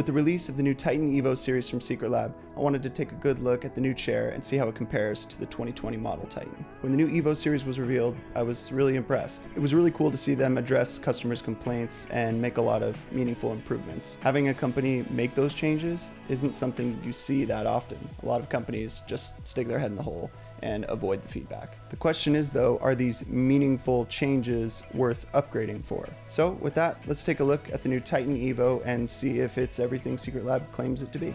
With the release of the new Titan EVO series from Secretlab, I wanted to take a good look at the new chair and see how it compares to the 2020 model Titan. When the new EVO series was revealed, I was really impressed. It was really cool to see them address customers' complaints and make a lot of meaningful improvements. Having a company make those changes isn't something you see that often. A lot of companies just stick their head in the hole and avoid the feedback. The question is though, are these meaningful changes worth upgrading for? So with that, let's take a look at the new Titan EVO and see if it's everything Secretlab claims it to be.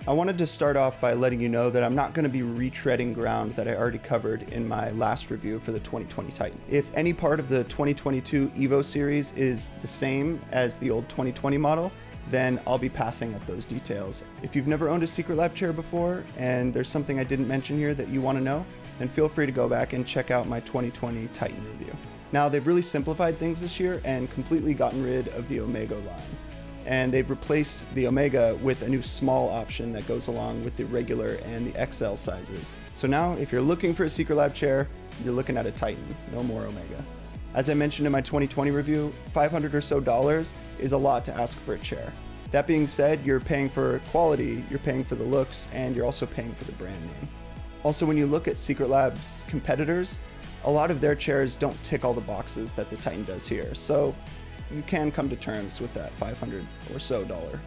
I wanted to start off by letting you know that I'm not going to be retreading ground that I already covered in my last review for the 2020 Titan. If any part of the 2022 EVO series is the same as the old 2020 model, then I'll be passing up those details. If you've never owned a Secretlab chair before and there's something I didn't mention here that you want to know, then feel free to go back and check out my 2020 Titan review. Now, they've really simplified things this year and completely gotten rid of the Omega line. And they've replaced the Omega with a new small option that goes along with the regular and the XL sizes. So now, if you're looking for a Secretlab chair, you're looking at a Titan, no more Omega. As I mentioned in my 2020 review, $500 or so is a lot to ask for a chair. That being said, you're paying for quality, you're paying for the looks, and you're also paying for the brand name. Also, when you look at Secretlab's competitors, a lot of their chairs don't tick all the boxes that the Titan does here, so you can come to terms with that $500 or so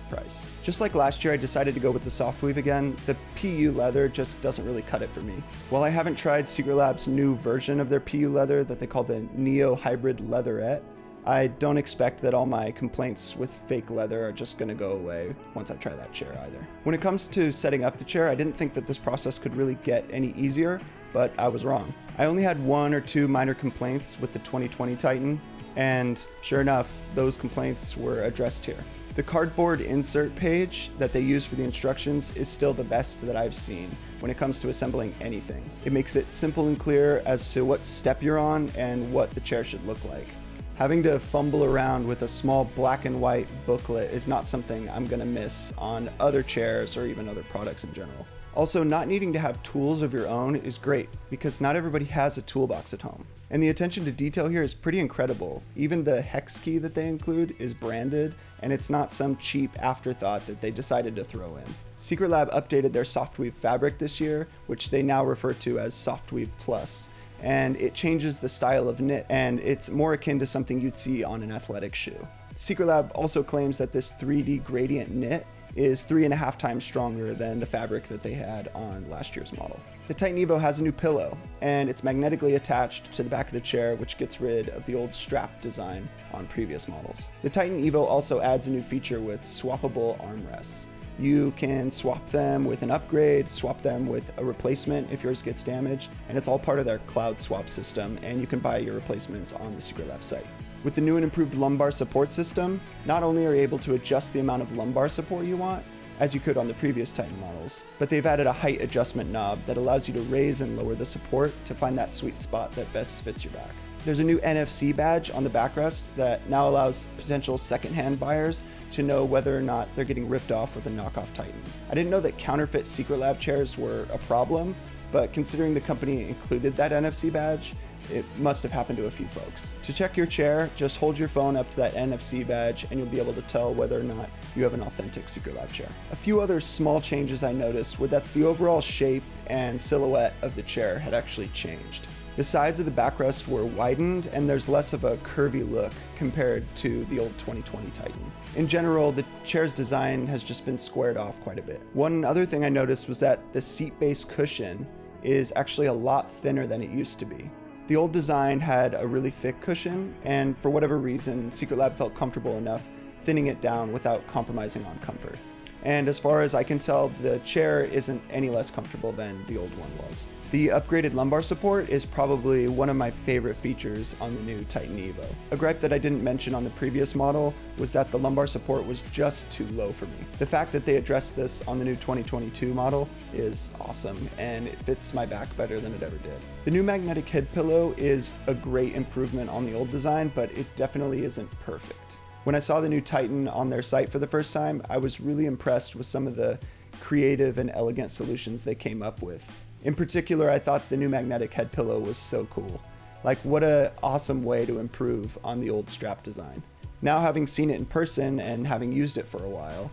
price. Just like last year, I decided to go with the SoftWeave again. The PU leather just doesn't really cut it for me. While I haven't tried Secretlab's new version of their PU leather that they call the Neo Hybrid Leatherette, I don't expect that all my complaints with fake leather are just gonna go away once I try that chair either. When it comes to setting up the chair, I didn't think that this process could really get any easier, but I was wrong. I only had 1 or 2 minor complaints with the 2020 Titan, and sure enough, those complaints were addressed here. The cardboard insert page that they use for the instructions is still the best that I've seen when it comes to assembling anything. It makes it simple and clear as to what step you're on and what the chair should look like. Having to fumble around with a small black and white booklet is not something I'm gonna miss on other chairs or even other products in general. Also, not needing to have tools of your own is great because not everybody has a toolbox at home. And the attention to detail here is pretty incredible. Even the hex key that they include is branded, and it's not some cheap afterthought that they decided to throw in. Secretlab updated their SoftWeave fabric this year, which they now refer to as SoftWeave Plus, and it changes the style of knit, and it's more akin to something you'd see on an athletic shoe. Secretlab also claims that this 3D gradient knit is 3.5 times stronger than the fabric that they had on last year's model. The Titan EVO has a new pillow, and it's magnetically attached to the back of the chair, which gets rid of the old strap design on previous models. The Titan EVO also adds a new feature with swappable armrests. You can swap them with an upgrade, swap them with a replacement if yours gets damaged, and it's all part of their cloud swap system, and you can buy your replacements on the Secretlab site. With the new and improved lumbar support system, not only are you able to adjust the amount of lumbar support you want, as you could on the previous Titan models, but they've added a height adjustment knob that allows you to raise and lower the support to find that sweet spot that best fits your back. There's a new NFC badge on the backrest that now allows potential secondhand buyers to know whether or not they're getting ripped off with a knockoff Titan. I didn't know that counterfeit Secretlab chairs were a problem, but considering the company included that NFC badge, it must have happened to a few folks. To check your chair, just hold your phone up to that NFC badge and you'll be able to tell whether or not you have an authentic Secretlab chair. A few other small changes I noticed were that the overall shape and silhouette of the chair had actually changed. The sides of the backrest were widened and there's less of a curvy look compared to the old 2020 Titan. In general, the chair's design has just been squared off quite a bit. One other thing I noticed was that the seat base cushion is actually a lot thinner than it used to be. The old design had a really thick cushion, and for whatever reason, Secretlab felt comfortable enough thinning it down without compromising on comfort. And as far as I can tell, the chair isn't any less comfortable than the old one was. The upgraded lumbar support is probably one of my favorite features on the new Titan EVO. A gripe that I didn't mention on the previous model was that the lumbar support was just too low for me. The fact that they addressed this on the new 2022 model is awesome, and it fits my back better than it ever did. The new magnetic head pillow is a great improvement on the old design, but it definitely isn't perfect. When I saw the new Titan on their site for the first time, I was really impressed with some of the creative and elegant solutions they came up with. In particular, I thought the new magnetic head pillow was so cool. Like, what an awesome way to improve on the old strap design. Now, having seen it in person and having used it for a while,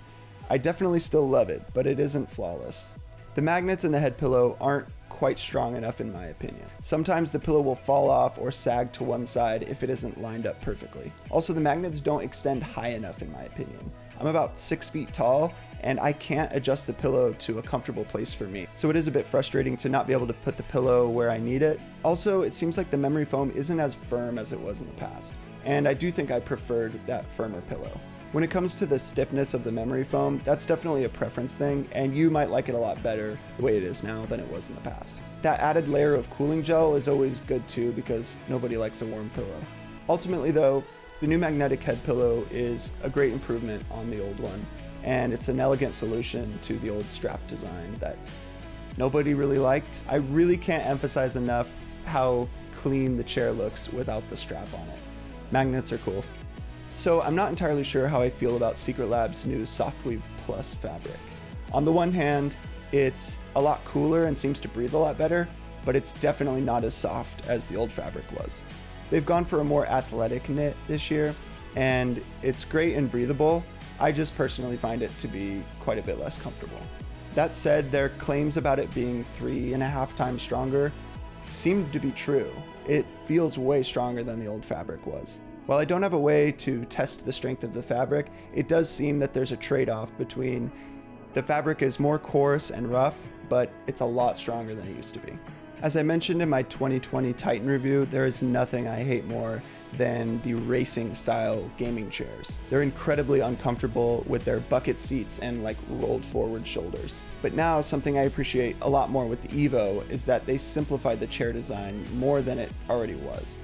I definitely still love it, but it isn't flawless. The magnets in the head pillow aren't quite strong enough in my opinion. Sometimes the pillow will fall off or sag to one side if it isn't lined up perfectly. Also, the magnets don't extend high enough in my opinion. I'm about 6 feet tall and I can't adjust the pillow to a comfortable place for me. So it is a bit frustrating to not be able to put the pillow where I need it. Also, it seems like the memory foam isn't as firm as it was in the past, and I do think I preferred that firmer pillow. When it comes to the stiffness of the memory foam, that's definitely a preference thing, and you might like it a lot better the way it is now than it was in the past. That added layer of cooling gel is always good too, because nobody likes a warm pillow. Ultimately though, the new magnetic head pillow is a great improvement on the old one, and it's an elegant solution to the old strap design that nobody really liked. I really can't emphasize enough how clean the chair looks without the strap on it. Magnets are cool. So I'm not entirely sure how I feel about Secretlab's new SoftWeave Plus fabric. On the one hand, it's a lot cooler and seems to breathe a lot better, but it's definitely not as soft as the old fabric was. They've gone for a more athletic knit this year, and it's great and breathable. I just personally find it to be quite a bit less comfortable. That said, their claims about it being 3.5 times stronger seem to be true. It feels way stronger than the old fabric was. While I don't have a way to test the strength of the fabric, it does seem that there's a trade-off between the fabric is more coarse and rough, but it's a lot stronger than it used to be. As I mentioned in my 2020 Titan review, there is nothing I hate more than the racing style gaming chairs. They're incredibly uncomfortable with their bucket seats and like rolled forward shoulders. But now something I appreciate a lot more with the EVO is that they simplified the chair design more than it already was.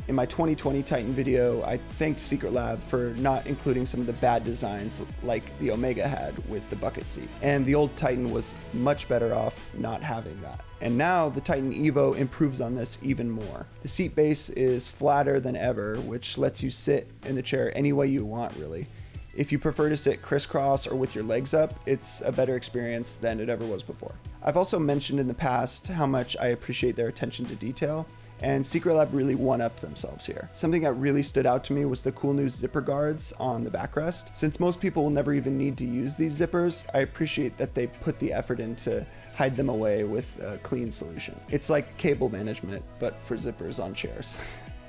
In my 2020 Titan video, I thanked Secretlab for not including some of the bad designs like the Omega had with the bucket seat. And the old Titan was much better off not having that. And now the Titan EVO improves on this even more. The seat base is flatter than ever, which lets you sit in the chair any way you want really. If you prefer to sit crisscross or with your legs up, it's a better experience than it ever was before. I've also mentioned in the past how much I appreciate their attention to detail, and Secretlab really one-upped themselves here. Something that really stood out to me was the cool new zipper guards on the backrest. Since most people will never even need to use these zippers, I appreciate that they put the effort in to hide them away with a clean solution. It's like cable management, but for zippers on chairs.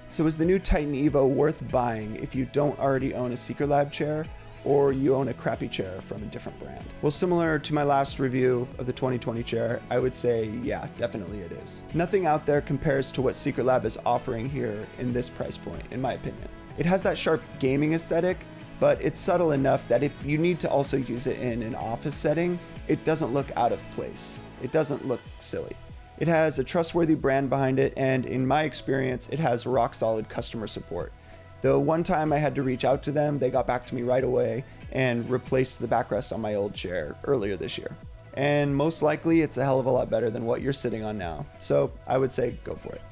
So is the new Titan EVO worth buying if you don't already own a Secretlab chair, or you own a crappy chair from a different brand? Well, similar to my last review of the 2020 chair, I would say, yeah, definitely it is. Nothing out there compares to what Secretlab is offering here in this price point, in my opinion. It has that sharp gaming aesthetic, but it's subtle enough that if you need to also use it in an office setting, it doesn't look out of place. It doesn't look silly. It has a trustworthy brand behind it, and in my experience, it has rock solid customer support. The one time I had to reach out to them, they got back to me right away and replaced the backrest on my old chair earlier this year. And most likely it's a hell of a lot better than what you're sitting on now. So I would say go for it.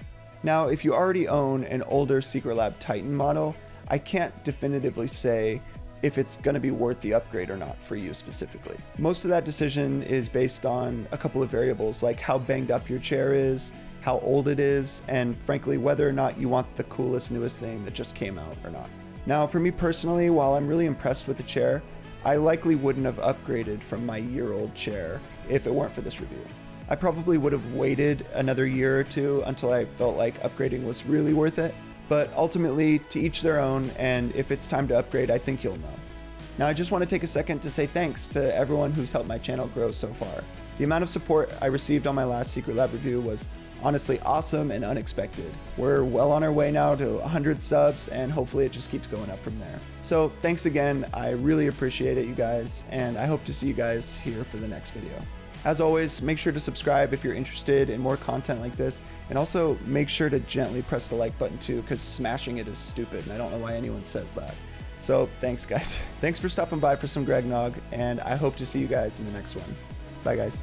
Now, if you already own an older Secretlab Titan model, I can't definitively say if it's going to be worth the upgrade or not for you specifically. Most of that decision is based on a couple of variables like how banged up your chair is, how old it is, and frankly whether or not you want the coolest newest thing that just came out or not. Now for me personally, while I'm really impressed with the chair, I likely wouldn't have upgraded from my year-old chair if it weren't for this review. I probably would have waited another year or two until I felt like upgrading was really worth it, but ultimately to each their own, and if it's time to upgrade, I think you'll know. Now I just want to take a second to say thanks to everyone who's helped my channel grow so far. The amount of support I received on my last Secretlab review was honestly awesome and unexpected. We're well on our way now to 100 subs, and hopefully it just keeps going up from there. So thanks again, I really appreciate it, you guys, and I hope to see you guys here for the next video. As always, make sure to subscribe if you're interested in more content like this, and also make sure to gently press the like button too, because smashing it is stupid, and I don't know why anyone says that. So thanks guys. Thanks for stopping by for some Greg Nog, and I hope to see you guys in the next one. Bye guys.